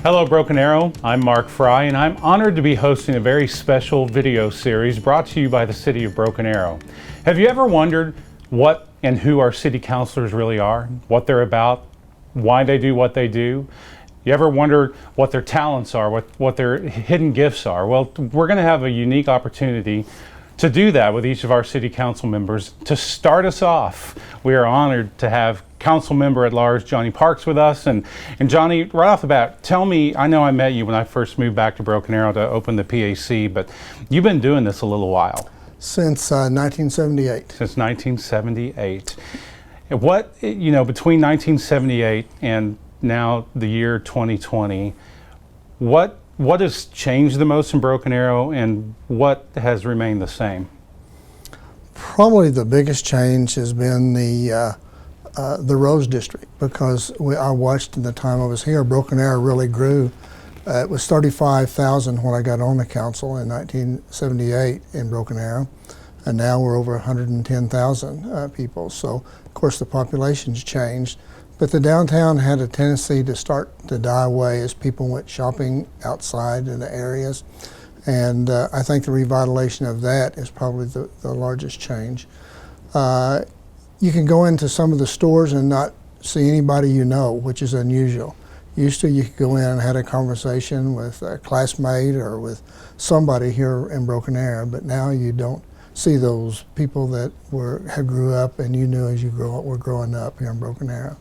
Hello Broken Arrow, I'm Mark Fry and I'm honored to be hosting a very special video series brought to you by the City of Broken Arrow. Have you ever wondered what and who our city councilors really are, what they're about, why they do what they do? You ever wonder what their talents are, what their hidden gifts are? Well, we're going to have a unique opportunity to do that with each of our city council members. To start us off, we are honored to have council member at large Johnnie Parks with us. And Johnnie, right off the bat, tell me, I know I met you when I first moved back to Broken Arrow to open the PAC, but you've been doing this a little while. Since 1978. Since 1978. And what, between 1978 and now the year 2020, what has changed the most in Broken Arrow and what has remained the same? Probably the biggest change has been the Rose District, because I watched in the time I was here, Broken Arrow really grew. It was 35,000 when I got on the council in 1978 in Broken Arrow, and now we're over 110,000 people. So of course the population's changed, but the downtown had a tendency to start to die away as people went shopping outside in the areas. And I think the revitalization of that is probably the largest change. You can go into some of the stores and not see anybody you know, which is unusual. Used to, you could go in and had a conversation with a classmate or with somebody here in Broken Arrow, but now you don't see those people that had grew up and you knew as you were growing up here in Broken Arrow.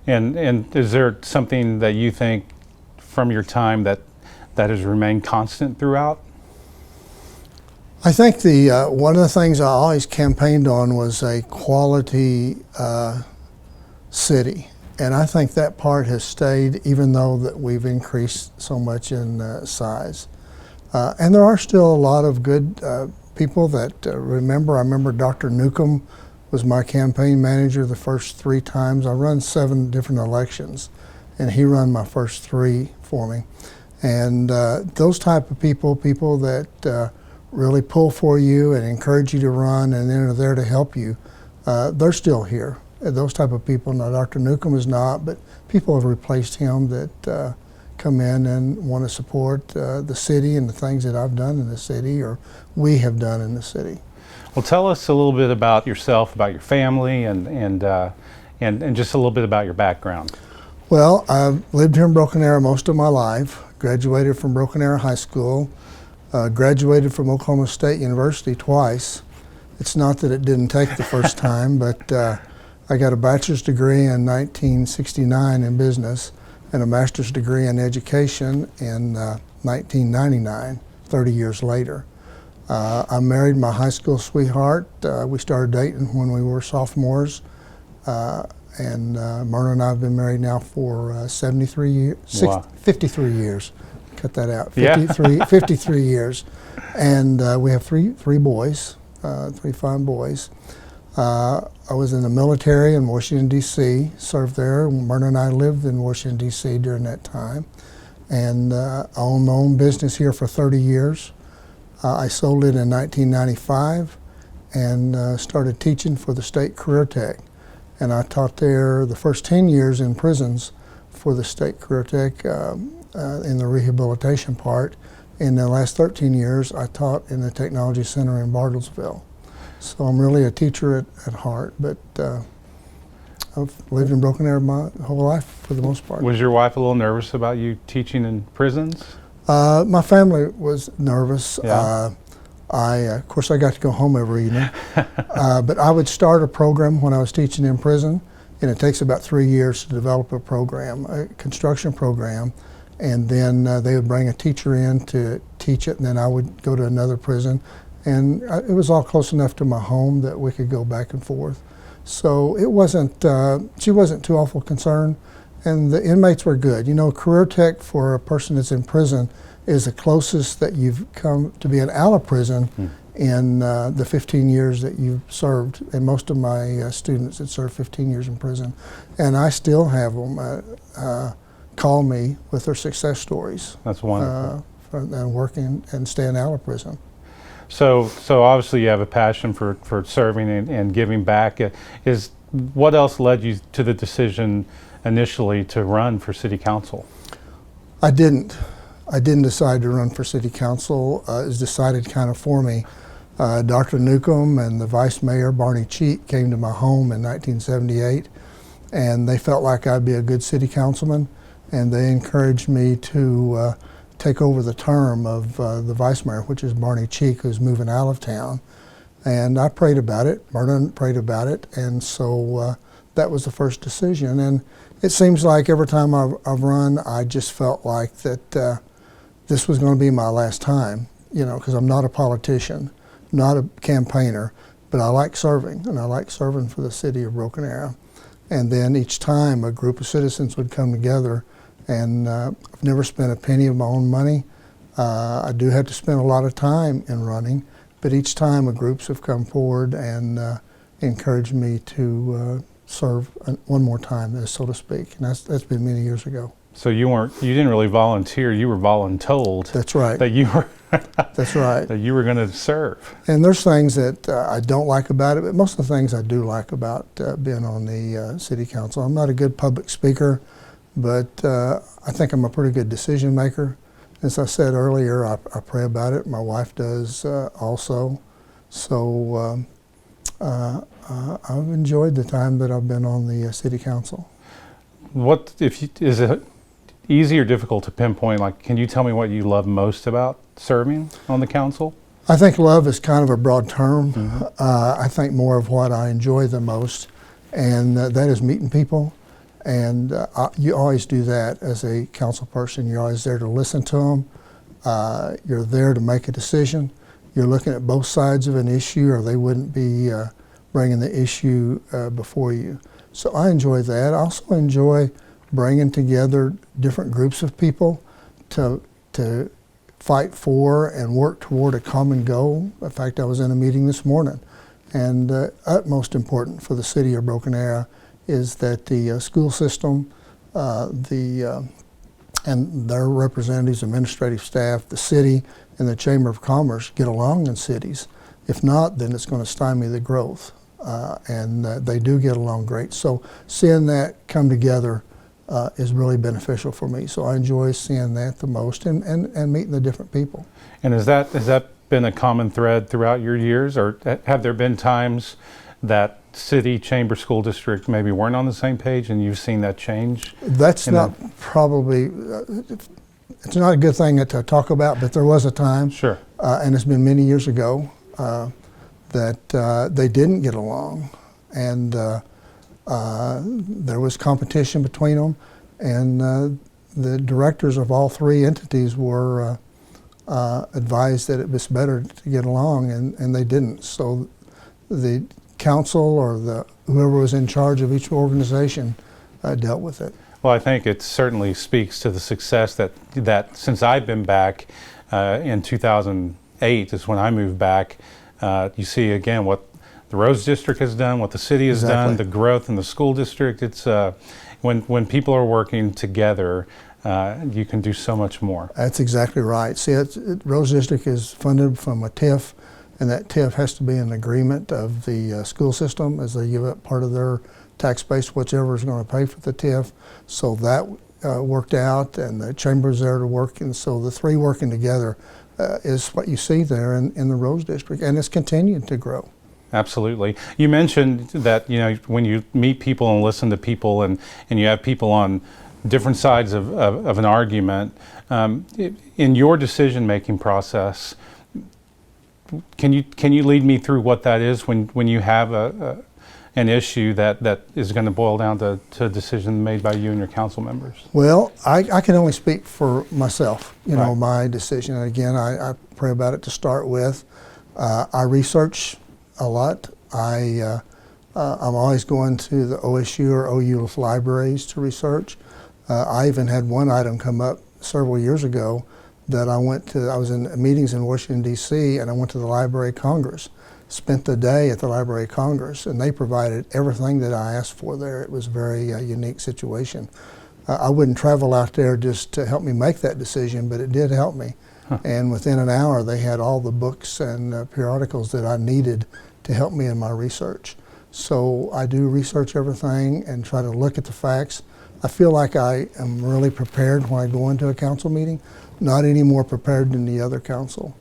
And is there something that you think from your time that has remained constant throughout? I think one of the things I always campaigned on was a quality city, and I think that part has stayed, even though that we've increased so much in size. And there are still a lot of good people that remember. I remember Dr. Newcomb was my campaign manager the first 3 times. I run 7 different elections, and he ran my first 3 for me. And those type of people that really pull for you and encourage you to run and then are there to help you, they're still here. Those type of people. Now Dr. Newcomb is not, but people have replaced him that come in and want to support the city and the things that I've done in the city or we have done in the city. Well, tell us a little bit about yourself, about your family, and just a little bit about your background. Well, I've lived here in Broken Arrow most of my life. Graduated from Broken Arrow High School. Graduated from Oklahoma State University twice. It's not that it didn't take the first time, but I got a bachelor's degree in 1969 in business and a master's degree in education in 1999, 30 years later. I married my high school sweetheart. We started dating when we were sophomores, and Myrna and I have been married now for 73 years, Wow. 53 years. Cut that out. 53 years, and we have three boys, 3 fine boys. I was in the military in Washington, D.C., served there. Myrna and I lived in Washington, D.C. during that time, and I owned my own business here for 30 years. I sold it in 1995 and started teaching for the state career tech. And I taught there the first 10 years in prisons for the state career tech in the rehabilitation part. In the last 13 years, I taught in the technology center in Bartlesville. So I'm really a teacher at heart, but I've lived in Broken Arrow my whole life for the most part. Was your wife a little nervous about you teaching in prisons? My family was nervous. Yeah. Of course, I got to go home every evening. But I would start a program when I was teaching in prison, and it takes about 3 years to develop a program, a construction program, and then they would bring a teacher in to teach it, and then I would go to another prison. And it was all close enough to my home that we could go back and forth. So it wasn't, she wasn't too awful concerned, and the inmates were good. You know, career tech for a person that's in prison is the closest that you've come to being out of prison in the 15 years that you've served. And most of my students had served 15 years in prison. And I still have them call me with their success stories. That's wonderful. And working and staying out of prison. So obviously you have a passion for serving and giving back. What else led you to the decision initially to run for city council? I didn't. I didn't decide to run for city council. It was decided kind of for me. Dr. Newcomb and the vice mayor, Barney Cheek, came to my home in 1978, and they felt like I'd be a good city councilman, and they encouraged me to take over the term of the vice mayor, which is Barney Cheek, who's moving out of town. And I prayed about it, Martin prayed about it, and so that was the first decision. And it seems like every time I've run, I just felt like that this was going to be my last time, you know, because I'm not a politician, not a campaigner, but I like serving, and I like serving for the city of Broken Arrow. And then each time a group of citizens would come together, and I've never spent a penny of my own money. I do have to spend a lot of time in running, but each time groups have come forward and encouraged me to serve one more time, so to speak, and that's been many years ago. So you didn't really volunteer, you were voluntold. That's right. That you were That's right. that you were going to serve. And there's things that I don't like about it, but most of the things I do like about being on the city council. I'm not a good public speaker, but I think I'm a pretty good decision maker. As I said earlier, I pray about it. My wife does also. So I've enjoyed the time that I've been on the city council. Is it easy or difficult to pinpoint? Like, can you tell me what you love most about serving on the council? I think love is kind of a broad term. Mm-hmm. I think more of what I enjoy the most, and that is meeting people. And you always do that as a council person. You're always there to listen to them. You're there to make a decision. You're looking at both sides of an issue, or they wouldn't be bringing the issue before you. So I enjoy that. I also enjoy bringing together different groups of people to fight for and work toward a common goal. In fact, I was in a meeting this morning, and utmost important for the city of Broken Arrow is that the school system, and their representatives, administrative staff, the city, and the Chamber of Commerce get along in cities. If not, then it's going to stymie the growth. And they do get along great. So seeing that come together is really beneficial for me. So I enjoy seeing that the most, and meeting the different people. And has that been a common thread throughout your years, or have there been times that city, chamber, school district maybe weren't on the same page, and you've seen that change? That's not probably, it's not a good thing to talk about, but there was a time, sure, and it's been many years ago, that they didn't get along, and there was competition between them, and the directors of all three entities were advised that it was better to get along, and they didn't. So the council or whoever was in charge of each organization dealt with it. Well, I think it certainly speaks to the success that since I've been back in 2008 is when I moved back. You see again what the Rose District has done, what the city has done, the growth in the school district. It's when people are working together, you can do so much more. That's exactly right. See, Rose District is funded from a TIF, and that TIF has to be an agreement of the school system as they give up part of their tax base, whichever is going to pay for the TIF. So that worked out, and the chamber's there to work, and so the three working together is what you see there in the Rose District, and it's continued to grow. Absolutely. You mentioned that, you know, when you meet people and listen to people, and you have people on different sides of an argument, in your decision-making process, can you lead me through what that is when you have an issue that is going to boil down to a decision made by you and your council members? Well, I can only speak for myself, you know, right. My decision. And again, I pray about it to start with. I research a lot. I'm always going to the OSU or OU libraries to research. I even had one item come up several years ago that I was in meetings in Washington, D.C., and I went to the Library of Congress. Spent the day at the Library of Congress, and they provided everything that I asked for there. It was a very unique situation. I wouldn't travel out there just to help me make that decision, but it did help me. Huh. And within an hour, they had all the books and periodicals that I needed to help me in my research. So I do research everything and try to look at the facts. I feel like I am really prepared when I go into a council meeting, not any more prepared than the other council.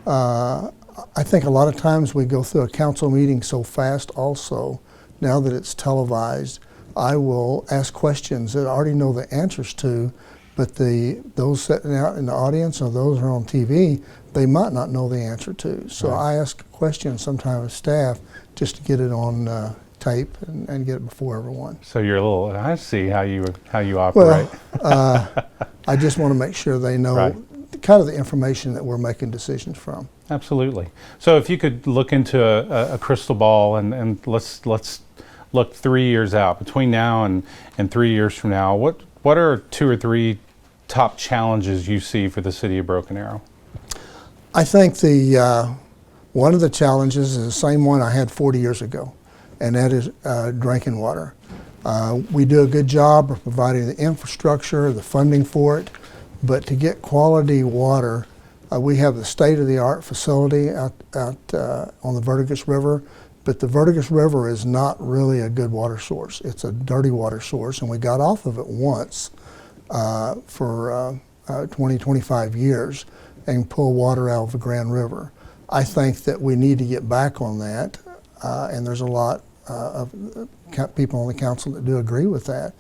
I think a lot of times we go through a council meeting so fast also, now that it's televised, I will ask questions that I already know the answers to, but those sitting out in the audience or those who are on TV, they might not know the answer to. So Right. I ask a question sometime of staff just to get it on tape and get it before everyone. So you're a little, I see how you operate. Well, I just want to make sure they know Right. kind of the information that we're making decisions from. Absolutely. So if you could look into a crystal ball and let's look 3 years out, between now and 3 years from now, what are 2 or 3 top challenges you see for the city of Broken Arrow? I think one of the challenges is the same one I had 40 years ago, and that is drinking water. We do a good job of providing the infrastructure, the funding for it, but to get quality water, we have the state-of-the-art facility out on the Verdigris River, but the Verdigris River is not really a good water source. It's a dirty water source, and we got off of it once for 20, 25 years and pull water out of the Grand River. I think that we need to get back on that, and there's a lot of people on the council that do agree with that,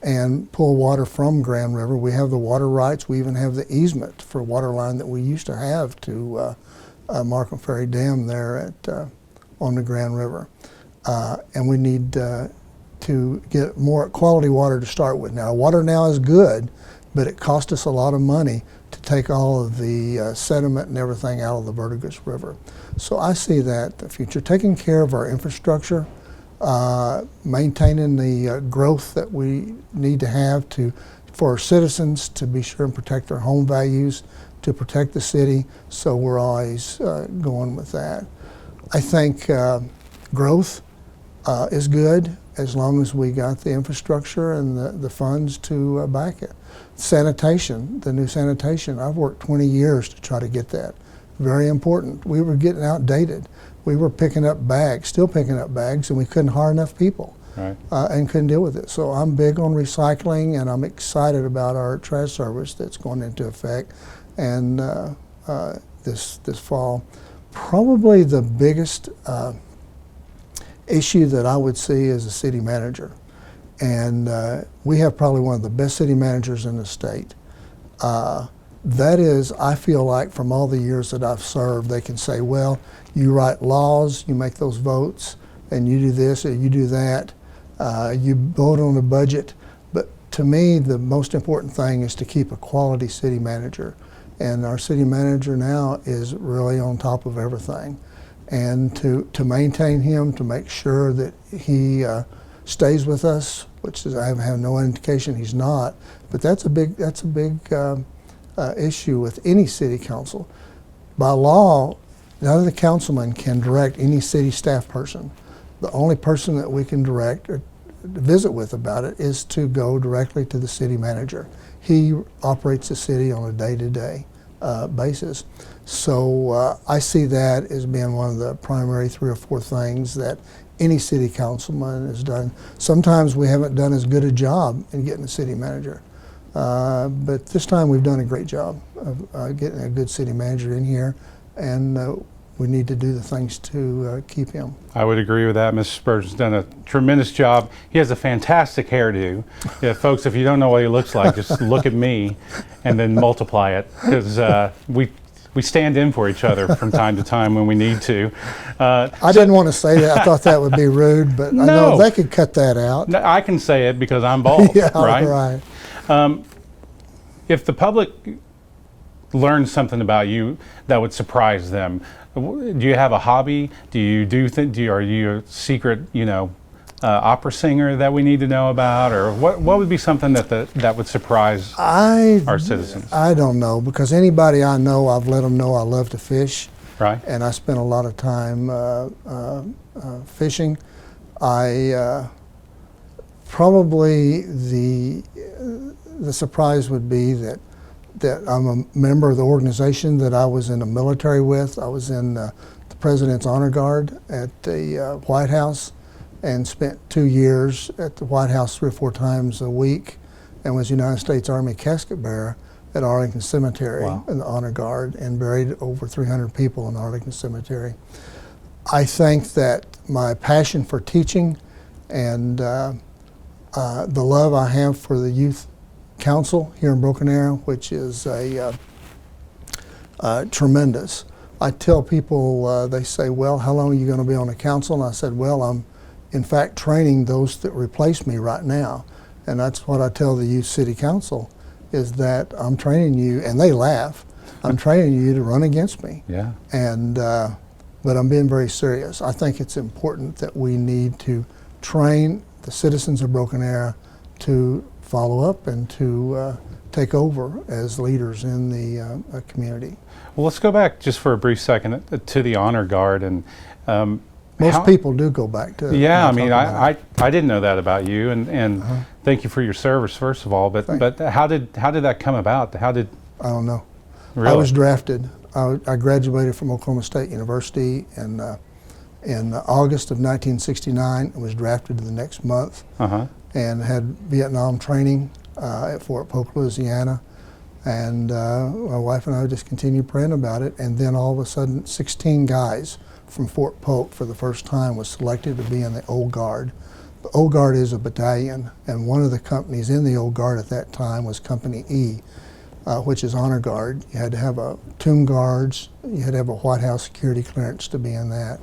and pull water from Grand River. We have the water rights. We even have the easement for water line that we used to have to Markham Ferry Dam there on the Grand River. And we need to get more quality water to start with. Now, water now is good, but it cost us a lot of money to take all of the sediment and everything out of the Verdigris River. So I see that the future, taking care of our infrastructure, maintaining the growth that we need to have for our citizens to be sure and protect our home values, to protect the city, so we're always going with that. I think growth is good as long as we got the infrastructure and the funds to back it. Sanitation, the new sanitation, I've worked 20 years to try to get that. Very important. We were getting outdated. We were picking up bags, still picking up bags, and we couldn't hire enough people. Right. And couldn't deal with it. So I'm big on recycling, and I'm excited about our trash service that's going into effect and this fall. Probably the biggest issue that I would see is a city manager. And we have probably one of the best city managers in the state. That is, I feel like from all the years that I've served, they can say, well, you write laws, you make those votes, and you do this or you do that. You vote on the budget. But to me, the most important thing is to keep a quality city manager. And our city manager now is really on top of everything. And to maintain him, to make sure that he stays with us, which is, I have no indication he's not, but that's a big issue with any city council. By law, none of the councilmen can direct any city staff person. The only person that we can direct or visit with about it is to go directly to the city manager. He operates the city on a day-to-day basis. So I see that as being one of the primary 3 or 4 things that any city councilman has done. Sometimes we haven't done as good a job in getting a city manager. But this time we've done a great job of getting a good city manager in here, and we need to do the things to keep him. I would agree with that. Mr. Spurgeon's done a tremendous job. He has a fantastic hairdo. Yeah, folks, if you don't know what he looks like, just look at me and then multiply it, because we stand in for each other from time to time when we need to. I didn't want to say that. I thought that would be rude, but I know they could cut that out. No, I can say it because I'm bald, Yeah, right? right. If the public learns something about you that would surprise them, do you have a hobby? Are you a secret, opera singer that we need to know about, or what would be something that would surprise our citizens? I don't know, because anybody I know, I've let them know I love to fish, right? And I spend a lot of time fishing. Probably the surprise would be that I'm a member of the organization that I was in the military with. I was in the President's Honor Guard at the White House and spent 2 years at the White House 3 or 4 times a week and was United States Army casket bearer at Arlington Cemetery Wow. in the Honor Guard, and buried over 300 people in Arlington Cemetery. I think that my passion for teaching and the love I have for the Youth Council here in Broken Arrow, which is tremendous. I tell people, they say, well, how long are you going to be on the council? And I said, well, I'm in fact training those that replace me right now. And that's what I tell the Youth City Council, is that I'm training you, and they laugh, I'm training you to run against me. Yeah. And, but I'm being very serious. I think it's important that we need to train the citizens of Broken Arrow to follow up and to take over as leaders in the community. Well, let's go back just for a brief second to the Honor Guard. And most people do go back to it. Yeah, I mean, I didn't know that about you, and thank you for your service, first of all. But how did that come about? I don't know. Really? I was drafted. I graduated from Oklahoma State University in August of 1969. I was drafted the next month, and had Vietnam training at Fort Polk, Louisiana. And my wife and I just continued praying about it. And then all of a sudden, 16 guys from Fort Polk for the first time was selected to be in the Old Guard. The Old Guard is a battalion, and one of the companies in the Old Guard at that time was Company E, which is Honor Guard. You had to have a Tomb Guards, you had to have a White House security clearance to be in that.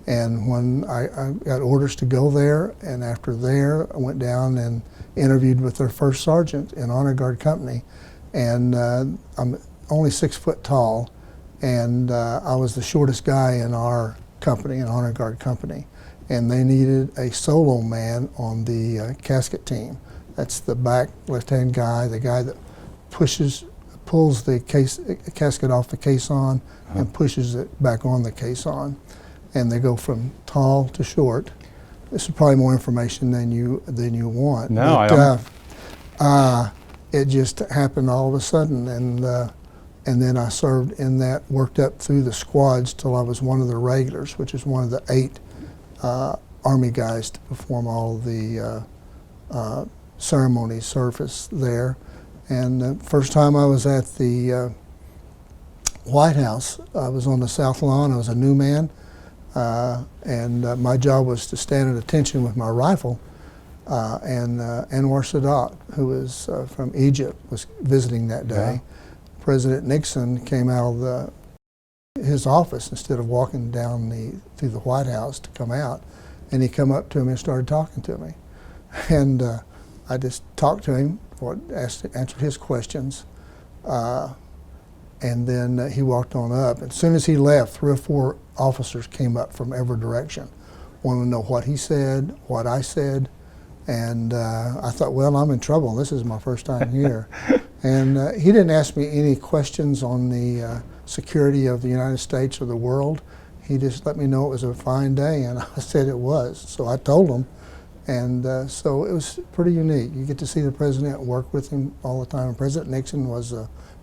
And when I got orders to go there, and after there, I went down and interviewed with their first sergeant in Honor Guard Company. And I'm only 6 foot tall, and I was the shortest guy in our company, an Honor Guard company. And they needed a solo man on the casket team. That's the back left-hand guy, the guy that pulls the casket off the caisson and pushes it back on the caisson. And they go from tall to short. This is probably more information than you want. No, but, I don't. It just happened all of a sudden, and then I served in that, worked up through the squads till I was one of the regulars, which is one of the 8 Army guys to perform all the ceremonies, service there. And the first time I was at the White House, I was on the South Lawn. I was a new man, and my job was to stand at attention with my rifle. And Anwar Sadat, who was from Egypt, was visiting that day. Yeah. President Nixon came out of his office instead of walking down through the White House to come out, and he come up to me and started talking to me. And I just talked to him, answered his questions, and then he walked on up. As soon as he left, 3 or 4 officers came up from every direction, wanted to know what he said, what I said. And I thought, well, I'm in trouble. This is my first time here. And he didn't ask me any questions on the security of the United States or the world. He just let me know it was a fine day, and I said it was. So I told him, and so it was pretty unique. You get to see the president, work with him all the time. And President Nixon was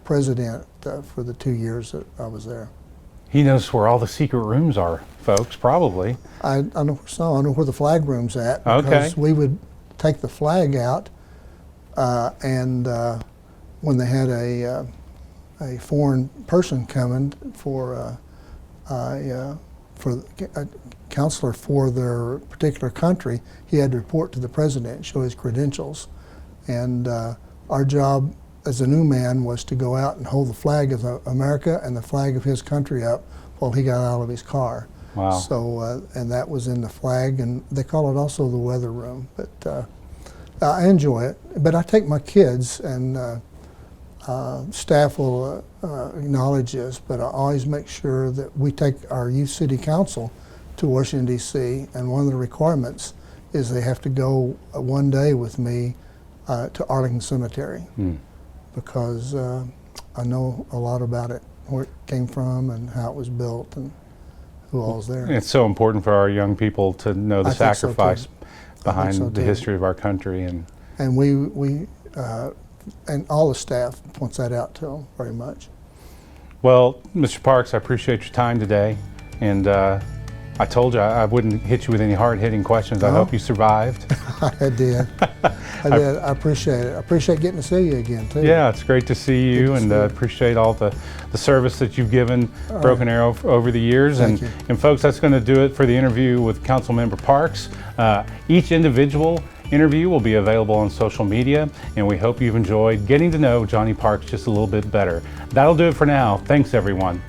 president for the 2 years that I was there. He knows where all the secret rooms are, folks, probably. I know so. I know where the flag room's at, because Okay. we would take the flag out, and when they had a foreign person coming for a counselor for their particular country, he had to report to the president and show his credentials. And our job as a new man was to go out and hold the flag of America and the flag of his country up while he got out of his car. Wow. So, and that was in the flag, and they call it also the weather room. But I enjoy it. But I take my kids, and staff will acknowledge this, but I always make sure that we take our Youth City Council to Washington, D.C., and one of the requirements is they have to go one day with me to Arlington Cemetery, because I know a lot about it, where it came from and how it was built and who all's there. It's so important for our young people to know the I think so, sacrifice too. behind so, the too. history of our country. And we and all the staff points that out to them very much. Well, Mr. Parks, I appreciate your time today, and I told you I wouldn't hit you with any hard-hitting questions. I hope you survived. I did. I did. I appreciate it. I appreciate getting to see you again, too. Yeah, it's great to see you, and appreciate all the service that you've given Broken Arrow over the years. Thank you. And folks, that's going to do it for the interview with Councilmember Parks. Each individual interview will be available on social media, and we hope you've enjoyed getting to know Johnnie Parks just a little bit better. That'll do it for now. Thanks, everyone.